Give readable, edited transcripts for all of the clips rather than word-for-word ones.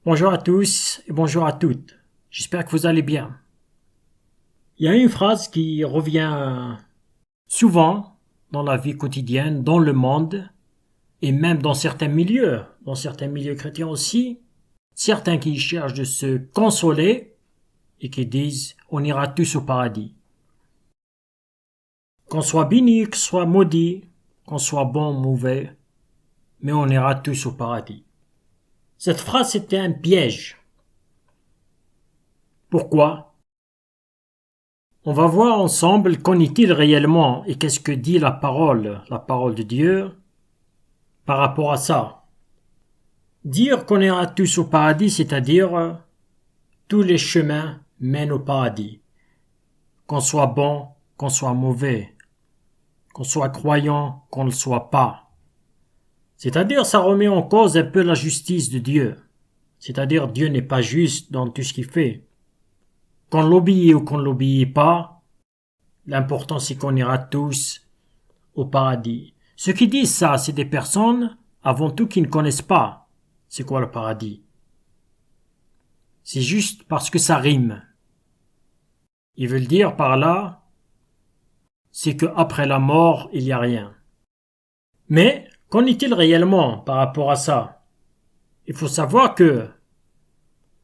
Bonjour à tous et bonjour à toutes. J'espère que vous allez bien. Il y a une phrase qui revient souvent dans la vie quotidienne, dans le monde, et même dans certains milieux chrétiens aussi, certains qui cherchent de se consoler et qui disent on ira tous au paradis. Qu'on soit béni, qu'on soit maudit, qu'on soit bon ou mauvais, mais on ira tous au paradis. Cette phrase était un piège. Pourquoi? On va voir ensemble qu'en est-il réellement et qu'est-ce que dit la parole de Dieu par rapport à ça. Dire qu'on ira tous au paradis, c'est-à-dire tous les chemins mènent au paradis. Qu'on soit bon, qu'on soit mauvais, qu'on soit croyant, qu'on ne le soit pas. C'est-à-dire ça remet en cause un peu la justice de Dieu. C'est-à-dire Dieu n'est pas juste dans tout ce qu'il fait. Qu'on l'obéit ou qu'on ne l'obéit pas, l'important c'est qu'on ira tous au paradis. Ceux qui disent ça, c'est des personnes, avant tout, qui ne connaissent pas c'est quoi le paradis. C'est juste parce que ça rime. Ils veulent dire par là, c'est qu'après la mort, il n'y a rien. Mais, qu'en est-il réellement par rapport à ça? Il faut savoir que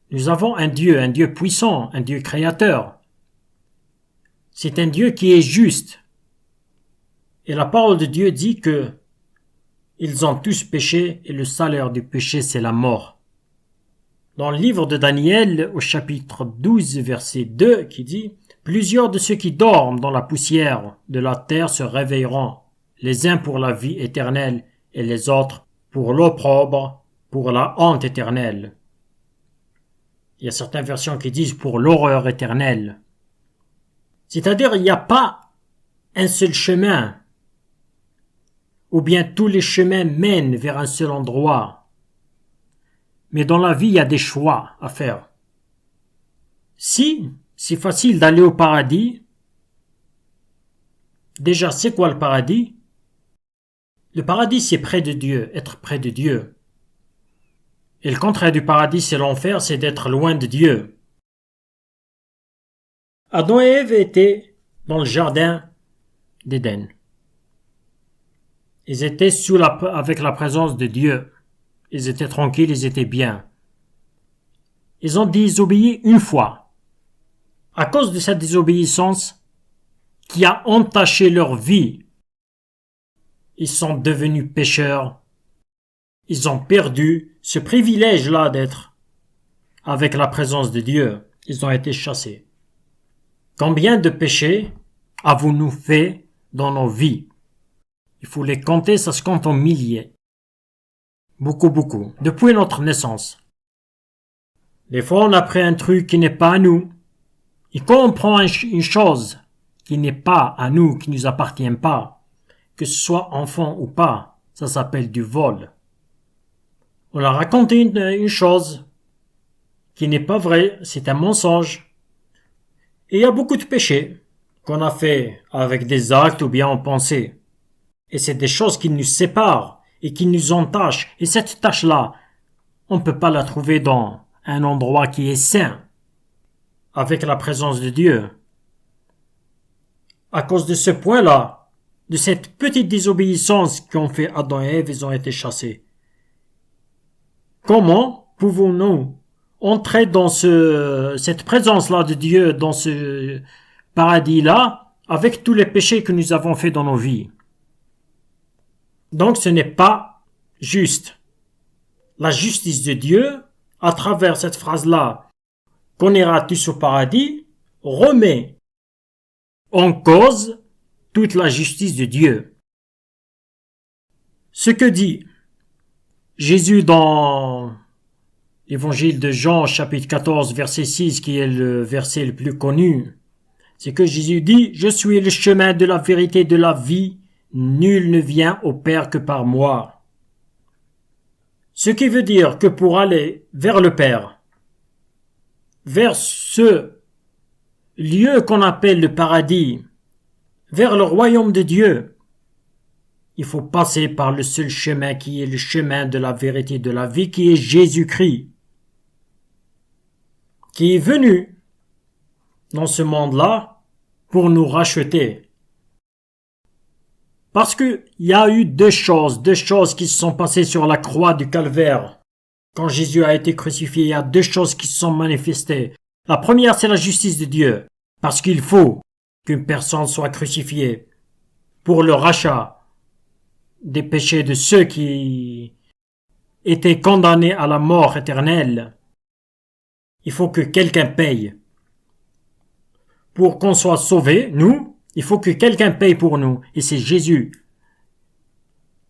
nous avons un Dieu puissant, un Dieu créateur. C'est un Dieu qui est juste. Et la parole de Dieu dit que ils ont tous péché et le salaire du péché c'est la mort. Dans le livre de Daniel au chapitre 12 verset 2 qui dit « Plusieurs de ceux qui dorment dans la poussière de la terre se réveilleront, les uns pour la vie éternelle et les autres pour l'opprobre, pour la honte éternelle. » Il y a certaines versions qui disent pour l'horreur éternelle. C'est-à-dire, il n'y a pas un seul chemin, ou bien tous les chemins mènent vers un seul endroit. Mais dans la vie, il y a des choix à faire. Si c'est facile d'aller au paradis, déjà, c'est quoi le paradis? Le paradis, c'est près de Dieu, être près de Dieu. Et le contraire du paradis, c'est l'enfer, c'est d'être loin de Dieu. Adam et Ève étaient dans le jardin d'Éden. Ils étaient avec la présence de Dieu. Ils étaient tranquilles, ils étaient bien. Ils ont désobéi une fois. À cause de cette désobéissance qui a entaché leur vie, ils sont devenus pécheurs. Ils ont perdu ce privilège-là d'être avec la présence de Dieu. Ils ont été chassés. Combien de péchés avons-nous fait dans nos vies? Il faut les compter, ça se compte en milliers. Beaucoup. Depuis notre naissance. Des fois, on a pris un truc qui n'est pas à nous. Et quand on prend une chose qui n'est pas à nous, qui ne nous appartient pas, que ce soit enfant ou pas, ça s'appelle du vol. On a raconté une chose qui n'est pas vraie, c'est un mensonge. Et il y a beaucoup de péchés qu'on a fait avec des actes ou bien en pensée. Et c'est des choses qui nous séparent et qui nous entachent. Et cette tâche-là, on ne peut pas la trouver dans un endroit qui est saint, avec la présence de Dieu. À cause de ce point-là, de cette petite désobéissance qu'ont fait Adam et Ève, ils ont été chassés. Comment pouvons-nous entrer dans cette présence-là de Dieu, dans ce paradis-là, avec tous les péchés que nous avons faits dans nos vies? Donc ce n'est pas juste. La justice de Dieu, à travers cette phrase-là, qu'on ira tous au paradis, remet en cause toute la justice de Dieu. Ce que dit Jésus dans l'évangile de Jean, chapitre 14, verset 6, qui est le verset le plus connu, c'est que Jésus dit « Je suis le chemin de la vérité et de la vie, nul ne vient au Père que par moi. » Ce qui veut dire que pour aller vers le Père, vers ce lieu qu'on appelle le paradis, vers le royaume de Dieu, il faut passer par le seul chemin qui est le chemin de la vérité et de la vie, qui est Jésus-Christ. qui est venu dans ce monde-là pour nous racheter. Parce que il y a eu deux choses qui se sont passées sur la croix du Calvaire. Quand Jésus a été crucifié, il y a deux choses qui se sont manifestées. La première, c'est la justice de Dieu, parce qu'il faut qu'une personne soit crucifiée pour le rachat des péchés de ceux qui étaient condamnés à la mort éternelle. Il faut que quelqu'un paye. Pour qu'on soit sauvé, nous, il faut que quelqu'un paye pour nous. Et c'est Jésus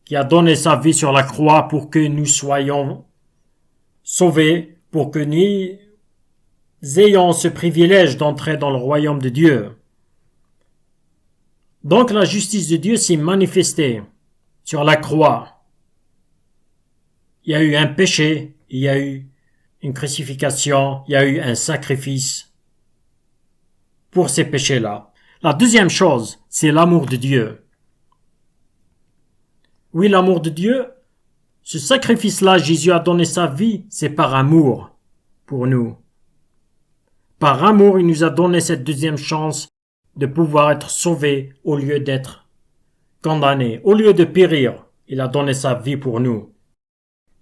qui a donné sa vie sur la croix pour que nous soyons sauvés, pour que nous ayons ce privilège d'entrer dans le royaume de Dieu. Donc la justice de Dieu s'est manifestée sur la croix. Il y a eu un péché, il y a eu une crucifixion, il y a eu un sacrifice pour ces péchés-là. La deuxième chose, c'est l'amour de Dieu. Oui, l'amour de Dieu, ce sacrifice-là, Jésus a donné sa vie, c'est par amour pour nous. Par amour, il nous a donné cette deuxième chance de pouvoir être sauvés au lieu d'être condamnés. Au lieu de périr, il a donné sa vie pour nous.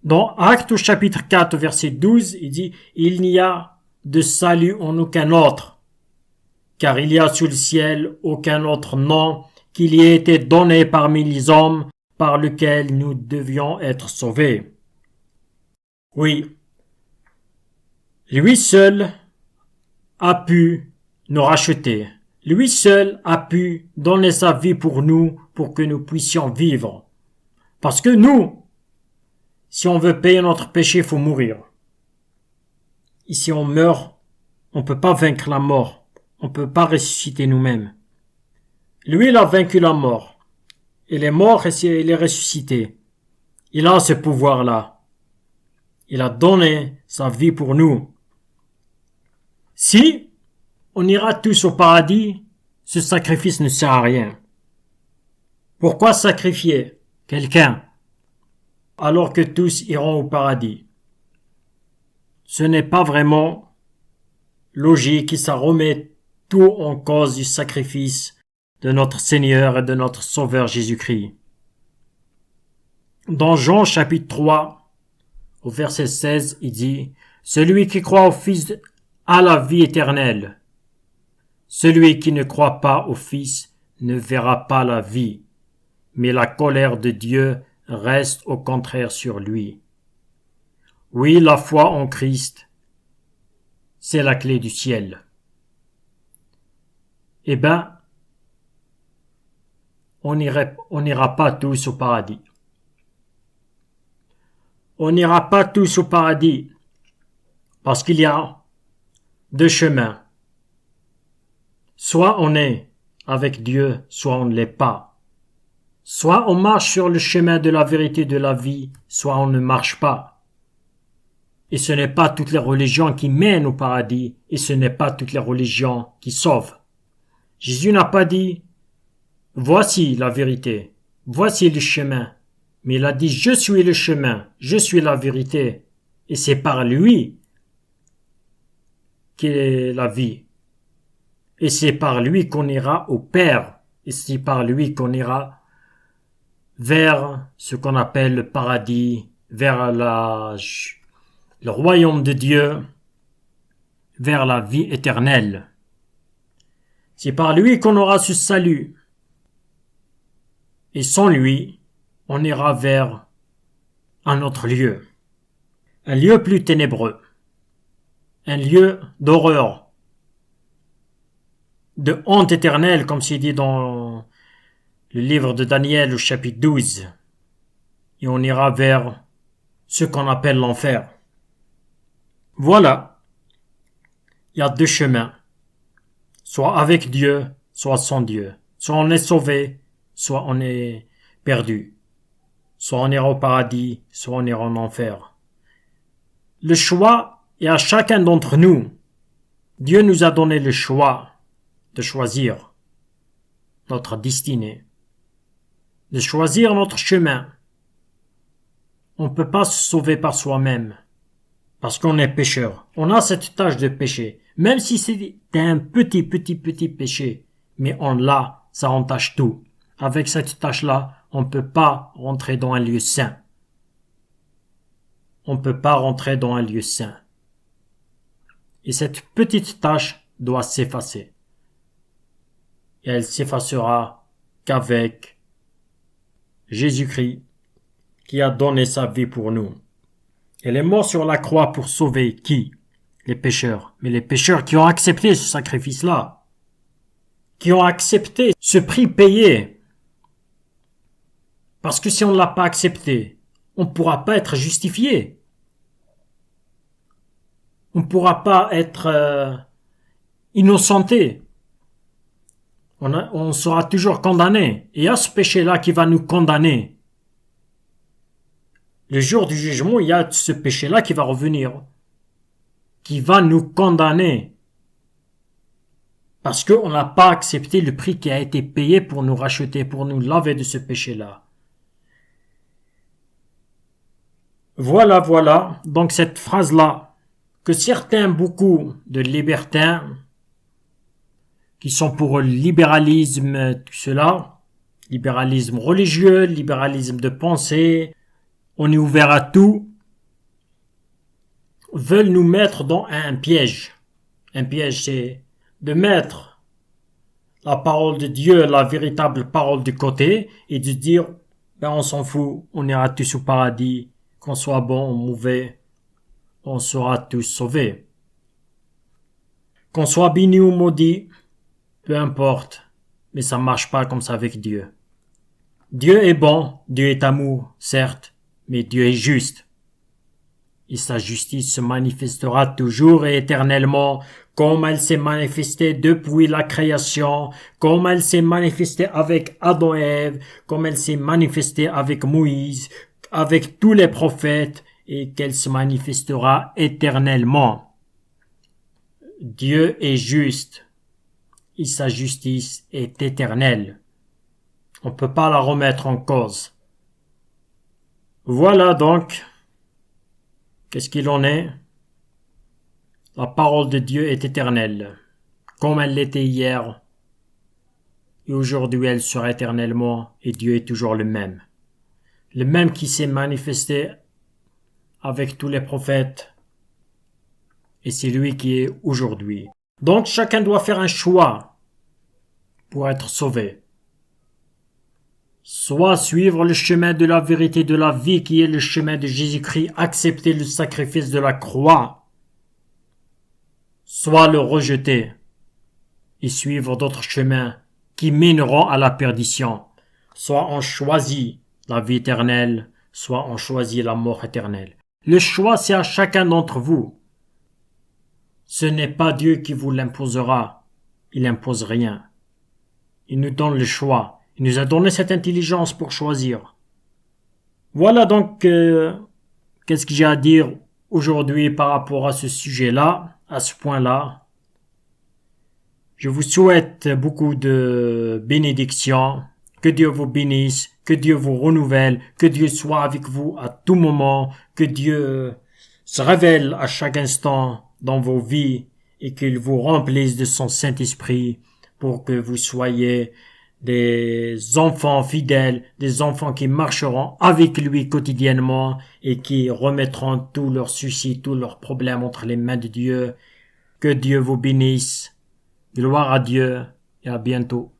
Dans Actes au chapitre 4, verset 12, il dit « Il n'y a de salut en aucun autre, car il y a sous le ciel aucun autre nom qu'il y ait été donné parmi les hommes par lequel nous devions être sauvés. » Oui, lui seul a pu nous racheter. Lui seul a pu donner sa vie pour nous, pour que nous puissions vivre. Parce que nous, si on veut payer notre péché, il faut mourir. Et si on meurt, on ne peut pas vaincre la mort. On ne peut pas ressusciter nous-mêmes. Lui, il a vaincu la mort. Il est mort et il est ressuscité. Il a ce pouvoir-là. Il a donné sa vie pour nous. Si on ira tous au paradis, ce sacrifice ne sert à rien. Pourquoi sacrifier quelqu'un alors que tous iront au paradis? Ce n'est pas vraiment logique et ça remet tout en cause du sacrifice de notre Seigneur et de notre Sauveur Jésus-Christ. Dans Jean chapitre 3, au verset 16, il dit « Celui qui croit au Fils a la vie éternelle. Celui qui ne croit pas au Fils ne verra pas la vie, mais la colère de Dieu reste au contraire sur lui. » Oui, la foi en Christ, c'est la clé du ciel. Eh ben, on n'ira pas tous au paradis. On n'ira pas tous au paradis parce qu'il y a deux chemins. Soit on est avec Dieu, soit on ne l'est pas. Soit on marche sur le chemin de la vérité de la vie, soit on ne marche pas. Et ce n'est pas toutes les religions qui mènent au paradis, et ce n'est pas toutes les religions qui sauvent. Jésus n'a pas dit « Voici la vérité, voici le chemin », mais il a dit « Je suis le chemin, je suis la vérité », et c'est par lui qu'est la vie. Et c'est par lui qu'on ira au Père, et c'est par lui qu'on ira vers ce qu'on appelle le paradis, vers le royaume de Dieu, vers la vie éternelle. C'est par lui qu'on aura ce salut. Et sans lui, on ira vers un autre lieu. Un lieu plus ténébreux. Un lieu d'horreur. De honte éternelle, comme c'est dit dans le livre de Daniel au chapitre 12. Et on ira vers ce qu'on appelle l'enfer. Voilà. Il y a deux chemins. Soit avec Dieu, soit sans Dieu. Soit on est sauvé, soit on est perdu. Soit on ira au paradis, soit on ira en enfer. Le choix est à chacun d'entre nous. Dieu nous a donné le choix de choisir notre destinée, de choisir notre chemin. On ne peut pas se sauver par soi-même. Parce qu'on est pécheur. On a cette tâche de péché. Même si c'est un petit péché, mais on l'a, ça entache tout. Avec cette tâche-là, on ne peut pas rentrer dans un lieu saint. On ne peut pas rentrer dans un lieu saint. Et cette petite tâche doit s'effacer. Et elle s'effacera qu'avec Jésus-Christ qui a donné sa vie pour nous. Elle est morte sur la croix pour sauver qui? Les pécheurs. Mais les pécheurs qui ont accepté ce sacrifice-là, qui ont accepté ce prix payé. Parce que si on ne l'a pas accepté, on ne pourra pas être justifié. On ne pourra pas être innocenté. On sera toujours condamné. Et il y a ce péché-là qui va nous condamner. Le jour du jugement, il y a ce péché-là qui va revenir, qui va nous condamner. Parce qu'on n'a pas accepté le prix qui a été payé pour nous racheter, pour nous laver de ce péché-là. Voilà. Donc cette phrase-là, que certains, beaucoup de libertins, qui sont pour le libéralisme, tout cela, libéralisme religieux, libéralisme de pensée, on est ouvert à tout, veulent nous mettre dans un piège. Un piège, c'est de mettre la parole de Dieu, la véritable parole de côté, et de dire, on s'en fout, on ira tous au paradis, qu'on soit bon ou mauvais, on sera tous sauvés. Qu'on soit béni ou maudit, peu importe, mais ça marche pas comme ça avec Dieu. Dieu est bon, Dieu est amour, certes, mais Dieu est juste. Et sa justice se manifestera toujours et éternellement, comme elle s'est manifestée depuis la création, comme elle s'est manifestée avec Adam et Ève, comme elle s'est manifestée avec Moïse, avec tous les prophètes, et qu'elle se manifestera éternellement. Dieu est juste, et sa justice est éternelle. On ne peut pas la remettre en cause. Voilà donc, qu'est-ce qu'il en est? La parole de Dieu est éternelle, comme elle l'était hier, et aujourd'hui elle sera éternellement, et Dieu est toujours le même qui s'est manifesté avec tous les prophètes, et c'est lui qui est aujourd'hui. Donc chacun doit faire un choix pour être sauvé. Soit suivre le chemin de la vérité de la vie qui est le chemin de Jésus-Christ, accepter le sacrifice de la croix, soit le rejeter et suivre d'autres chemins qui mèneront à la perdition. Soit on choisit la vie éternelle, soit on choisit la mort éternelle. Le choix, c'est à chacun d'entre vous. Ce n'est pas Dieu qui vous l'imposera. Il n'impose rien. Il nous donne le choix. Il nous a donné cette intelligence pour choisir. Voilà donc qu'est-ce que j'ai à dire aujourd'hui par rapport à ce sujet-là, à ce point-là. Je vous souhaite beaucoup de bénédictions. Que Dieu vous bénisse, que Dieu vous renouvelle, que Dieu soit avec vous à tout moment, que Dieu se révèle à chaque instant dans vos vies et qu'il vous remplisse de son Saint-Esprit pour que vous soyez des enfants fidèles, des enfants qui marcheront avec lui quotidiennement et qui remettront tous leurs soucis, tous leurs problèmes entre les mains de Dieu. Que Dieu vous bénisse. Gloire à Dieu et à bientôt.